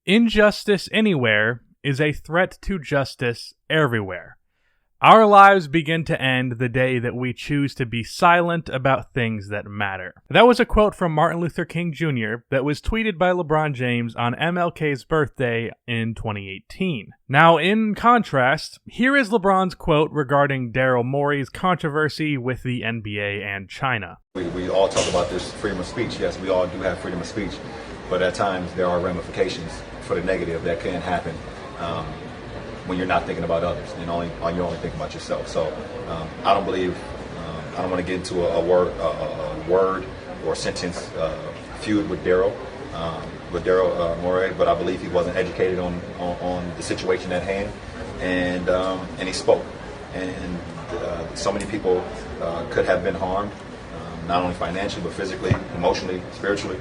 Injustice anywhere is a threat to justice everywhere. Our lives begin to end the day that we choose to be silent about things that matter. That was a quote from Martin Luther King Jr. that was tweeted by LeBron James on MLK's birthday in 2018. Now, in contrast, here is LeBron's quote regarding Daryl Morey's controversy with the NBA and China. We all talk about this freedom of speech. Yes, we all do have freedom of speech, but at times there are ramifications for the negative that can happen. When you're not thinking about others and you're only thinking about yourself. So I don't believe, I don't want to get into a word or sentence feud with Daryl Morey, but I believe he wasn't educated on the situation at hand, and he spoke, and so many people could have been harmed, not only financially but physically, emotionally, spiritually.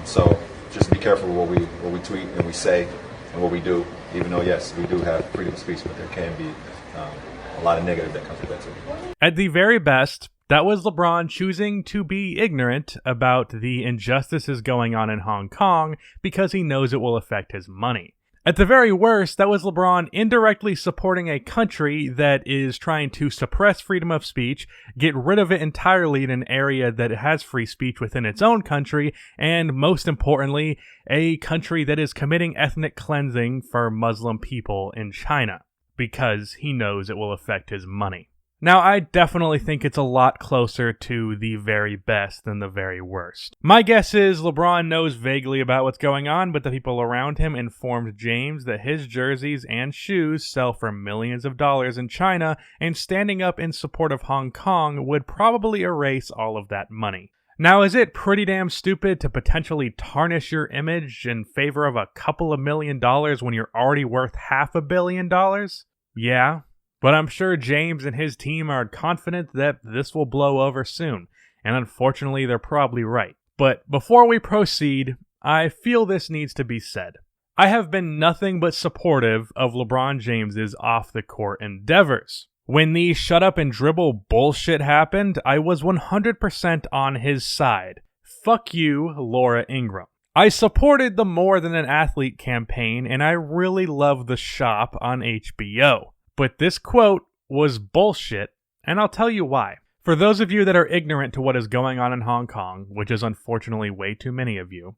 So just be careful what we tweet and we say and what we do. Even though, yes, we do have freedom of speech, but there can be a lot of negative that comes with that too. At the very best, that was LeBron choosing to be ignorant about the injustices going on in Hong Kong because he knows it will affect his money. At the very worst, that was LeBron indirectly supporting a country that is trying to suppress freedom of speech, get rid of it entirely in an area that has free speech within its own country, and most importantly, a country that is committing ethnic cleansing for Muslim people in China, because he knows it will affect his money. Now, I definitely think it's a lot closer to the very best than the very worst. My guess is LeBron knows vaguely about what's going on, but the people around him informed James that his jerseys and shoes sell for millions of dollars in China, and standing up in support of Hong Kong would probably erase all of that money. Now, is it pretty damn stupid to potentially tarnish your image in favor of a couple of $1 million when you're already worth $500 million? Yeah. But I'm sure James and his team are confident that this will blow over soon, and unfortunately they're probably right. But before we proceed, I feel this needs to be said. I have been nothing but supportive of LeBron James's off-the-court endeavors. When the shut up and dribble bullshit happened, I was 100% on his side. Fuck you, Laura Ingraham. I supported the More Than an Athlete campaign, and I really love The Shop on HBO. But this quote was bullshit, and I'll tell you why. For those of you that are ignorant to what is going on in Hong Kong, which is unfortunately way too many of you,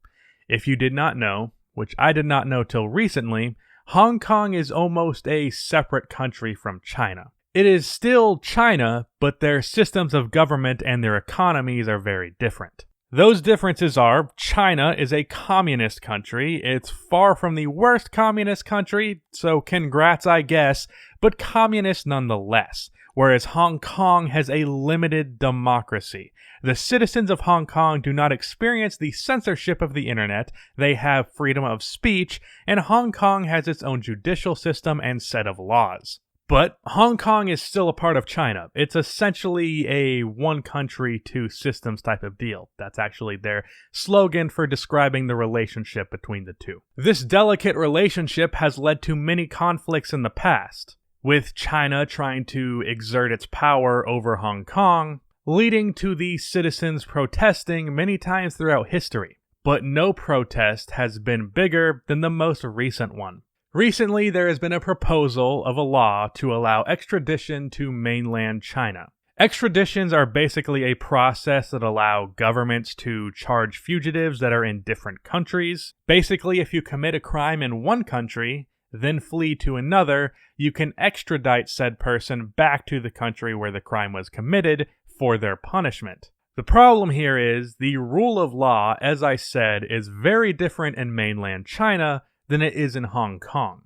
if you did not know, which I did not know till recently, Hong Kong is almost a separate country from China. It is still China, but their systems of government and their economies are very different. Those differences are, China is a communist country. It's far from the worst communist country, so congrats I guess, but communist nonetheless, whereas Hong Kong has a limited democracy. The citizens of Hong Kong do not experience the censorship of the internet, they have freedom of speech, and Hong Kong has its own judicial system and set of laws. But Hong Kong is still a part of China. It's essentially a one country, two systems type of deal. That's actually their slogan for describing the relationship between the two. This delicate relationship has led to many conflicts in the past, with China trying to exert its power over Hong Kong, leading to the citizens protesting many times throughout history. But no protest has been bigger than the most recent one. Recently, there has been a proposal of a law to allow extradition to mainland China. Extraditions are basically a process that allow governments to charge fugitives that are in different countries. Basically, if you commit a crime in one country, then flee to another, you can extradite said person back to the country where the crime was committed for their punishment. The problem here is the rule of law, as I said, is very different in mainland China than it is in Hong Kong.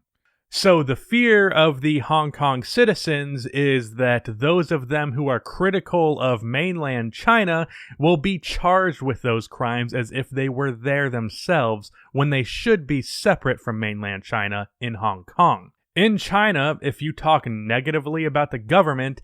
So the fear of the Hong Kong citizens is that those of them who are critical of mainland China will be charged with those crimes as if they were there themselves, when they should be separate from mainland China in Hong Kong. In China, if you talk negatively about the government,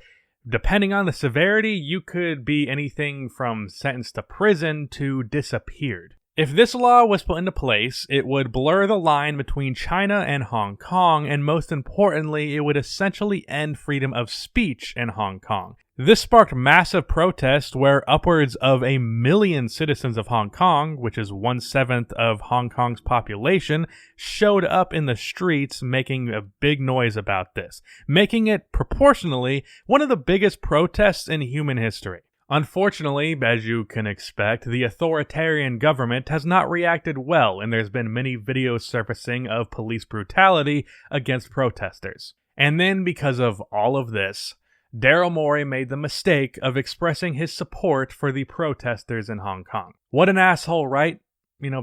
depending on the severity, you could be anything from sentenced to prison to disappeared. If this law was put into place, it would blur the line between China and Hong Kong, and most importantly, it would essentially end freedom of speech in Hong Kong. This sparked massive protest where upwards of 1 million citizens of Hong Kong, which is 1/7 of Hong Kong's population, showed up in the streets making a big noise about this, making it proportionally one of the biggest protests in human history. Unfortunately, as you can expect, the authoritarian government has not reacted well, and there's been many videos surfacing of police brutality against protesters. And then, because of all of this, Daryl Morey made the mistake of expressing his support for the protesters in Hong Kong. What an asshole, right?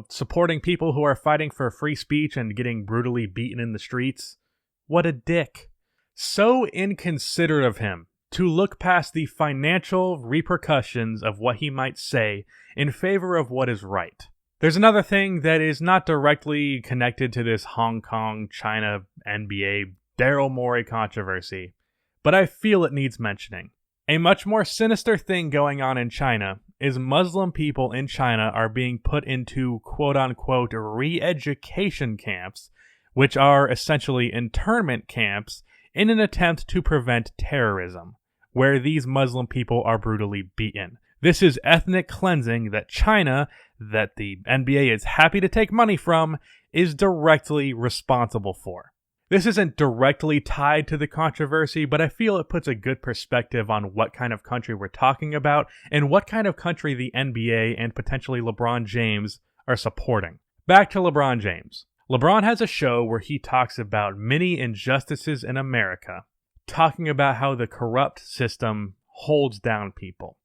Supporting people who are fighting for free speech and getting brutally beaten in the streets. What a dick. So inconsiderate of him to look past the financial repercussions of what he might say in favor of what is right. There's another thing that is not directly connected to this Hong Kong, China, NBA, Daryl Morey controversy, but I feel it needs mentioning. A much more sinister thing going on in China is Muslim people in China are being put into quote-unquote re-education camps, which are essentially internment camps in an attempt to prevent terrorism, where these Muslim people are brutally beaten. This is ethnic cleansing that China, that the NBA is happy to take money from, is directly responsible for. This isn't directly tied to the controversy, but I feel it puts a good perspective on what kind of country we're talking about and what kind of country the NBA and potentially LeBron James are supporting. Back to LeBron James. LeBron has a show where he talks about many injustices in America, talking about how the corrupt system holds down people,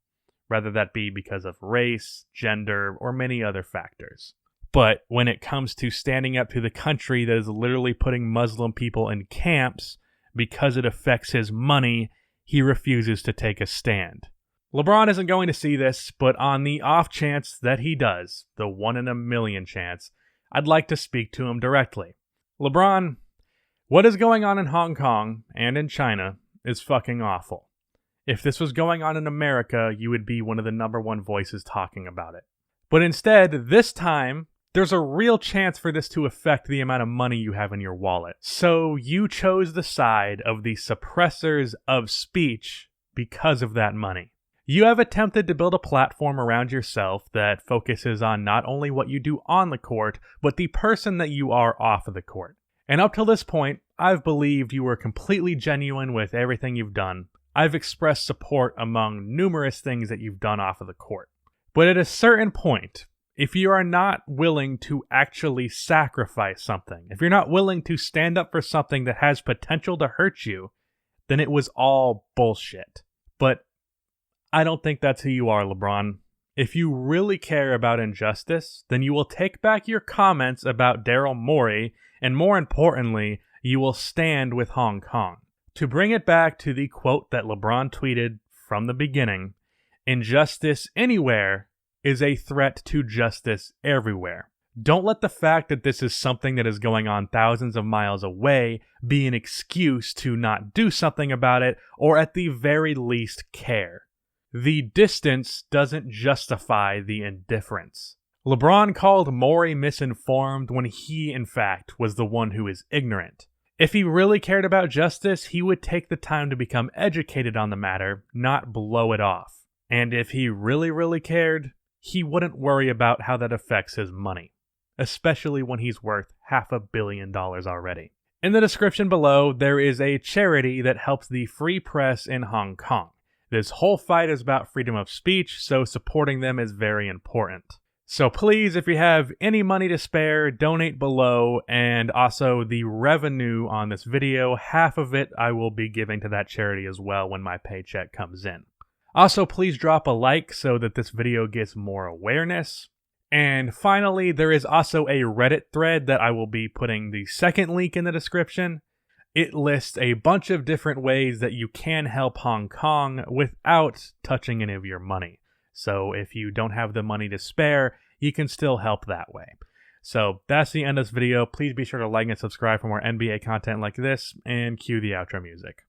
whether that be because of race, gender, or many other factors. But when it comes to standing up to the country that is literally putting Muslim people in camps because it affects his money, he refuses to take a stand. LeBron isn't going to see this, but on the off chance that he does, the 1 in a million chance, I'd like to speak to him directly. LeBron, what is going on in Hong Kong and in China is fucking awful. If this was going on in America, you would be one of the #1 voices talking about it. But instead, this time, there's a real chance for this to affect the amount of money you have in your wallet. So you chose the side of the suppressors of speech because of that money. You have attempted to build a platform around yourself that focuses on not only what you do on the court, but the person that you are off of the court. And up till this point, I've believed you were completely genuine with everything you've done. I've expressed support among numerous things that you've done off of the court. But at a certain point, if you are not willing to actually sacrifice something, if you're not willing to stand up for something that has potential to hurt you, then it was all bullshit. But I don't think that's who you are, LeBron. If you really care about injustice, then you will take back your comments about Daryl Morey, and more importantly, you will stand with Hong Kong. To bring it back to the quote that LeBron tweeted from the beginning, injustice anywhere is a threat to justice everywhere. Don't let the fact that this is something that is going on thousands of miles away be an excuse to not do something about it, or at the very least care. The distance doesn't justify the indifference. LeBron called Morey misinformed when he, in fact, was the one who is ignorant. If he really cared about justice, he would take the time to become educated on the matter, not blow it off. And if he really cared, he wouldn't worry about how that affects his money, especially when he's worth $500 million already. In the description below, there is a charity that helps the free press in Hong Kong. This whole fight is about freedom of speech, so supporting them is very important. So please, if you have any money to spare, donate below, and also the revenue on this video, half of it I will be giving to that charity as well when my paycheck comes in. Also, please drop a like so that this video gets more awareness. And finally, there is also a Reddit thread that I will be putting the second link in the description. It lists a bunch of different ways that you can help Hong Kong without touching any of your money. So if you don't have the money to spare, you can still help that way. So that's the end of this video. Please be sure to like and subscribe for more NBA content like this, and cue the outro music.